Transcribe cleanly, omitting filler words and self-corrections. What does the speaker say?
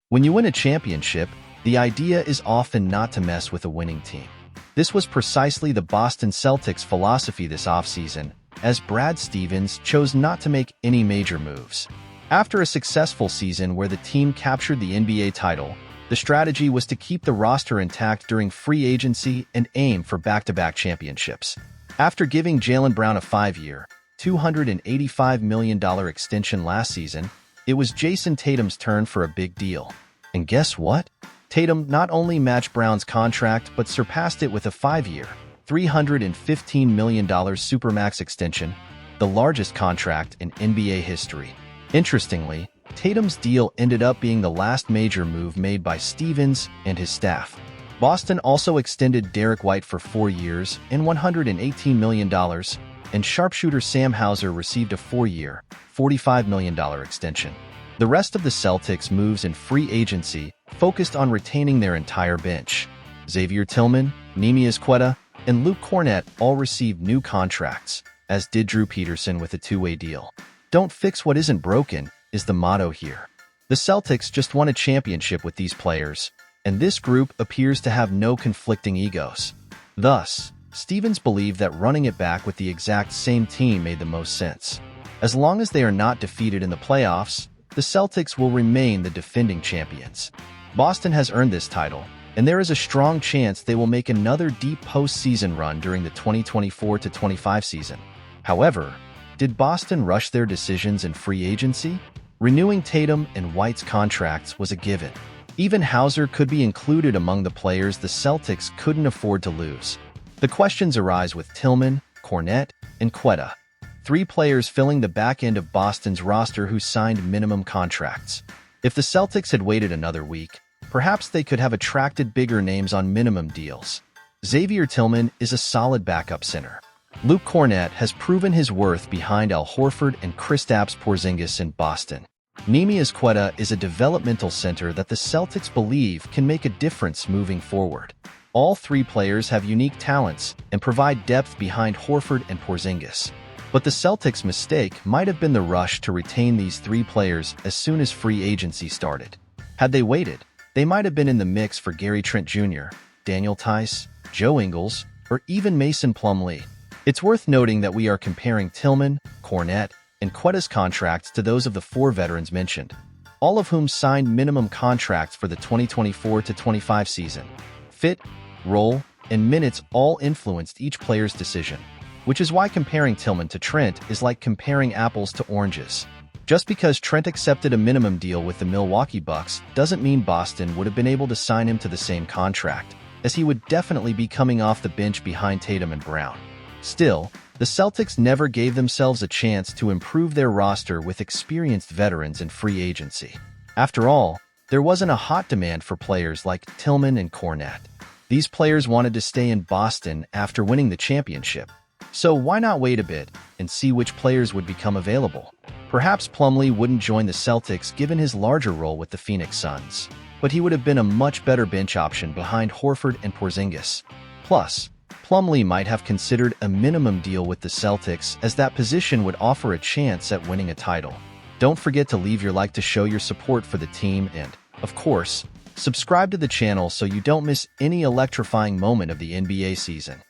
When you win a championship, the idea is often not to mess with a winning team. This was precisely the Boston Celtics' philosophy this offseason, as Brad Stevens chose not to make any major moves. After a successful season where the team captured the NBA title, the strategy was to keep the roster intact during free agency and aim for back-to-back championships. After giving Jaylen Brown a 5-year, $285 million extension last season, it was Jayson Tatum's turn for a big deal. And guess what? Tatum not only matched Brown's contract but surpassed it with a 5-year, $315 million supermax extension, the largest contract in NBA history. Interestingly, Tatum's deal ended up being the last major move made by Stevens and his staff. Boston also extended Derek White for 4 years and $118 million, and sharpshooter Sam Hauser received a 4-year, $45 million extension. The rest of the Celtics' moves in free agency focused on retaining their entire bench. Xavier Tillman, Neemias Queta, and Luke Kornet all received new contracts, as did Drew Peterson with a 2-way deal. "Don't fix what isn't broken" is the motto here. The Celtics just won a championship with these players, and this group appears to have no conflicting egos. Thus, Stevens believed that running it back with the exact same team made the most sense. As long as they are not defeated in the playoffs, the Celtics will remain the defending champions. Boston has earned this title, and there is a strong chance they will make another deep postseason run during the 2024-25 season. However, did Boston rush their decisions in free agency? Renewing Tatum and White's contracts was a given. Even Hauser could be included among the players the Celtics couldn't afford to lose. The questions arise with Tillman, Kornet, and Queta, 3 players filling the back end of Boston's roster who signed minimum contracts. If the Celtics had waited another week, perhaps they could have attracted bigger names on minimum deals. Xavier Tillman is a solid backup center. Luke Kornet has proven his worth behind Al Horford and Kristaps Porzingis in Boston. Neemias Queta is a developmental center that the Celtics believe can make a difference moving forward. All 3 players have unique talents and provide depth behind Horford and Porzingis. But the Celtics' mistake might have been the rush to retain these 3 players as soon as free agency started. Had they waited, they might have been in the mix for Gary Trent Jr., Daniel Tice, Joe Ingles, or even Mason Plumlee. It's worth noting that we are comparing Tillman, Kornet, and Queta's contracts to those of the 4 veterans mentioned, all of whom signed minimum contracts for the 2024-25 season. Fit, role, and minutes all influenced each player's decision, which is why comparing Tillman to Trent is like comparing apples to oranges. Just because Trent accepted a minimum deal with the Milwaukee Bucks doesn't mean Boston would have been able to sign him to the same contract, as he would definitely be coming off the bench behind Tatum and Brown. Still, the Celtics never gave themselves a chance to improve their roster with experienced veterans in free agency. After all, there wasn't a hot demand for players like Tillman and Kornet. These players wanted to stay in Boston after winning the championship. So why not wait a bit and see which players would become available? Perhaps Plumlee wouldn't join the Celtics given his larger role with the Phoenix Suns, but he would have been a much better bench option behind Horford and Porzingis. Plus, Plumlee might have considered a minimum deal with the Celtics, as that position would offer a chance at winning a title. Don't forget to leave your like to show your support for the team and, of course, subscribe to the channel so you don't miss any electrifying moment of the NBA season.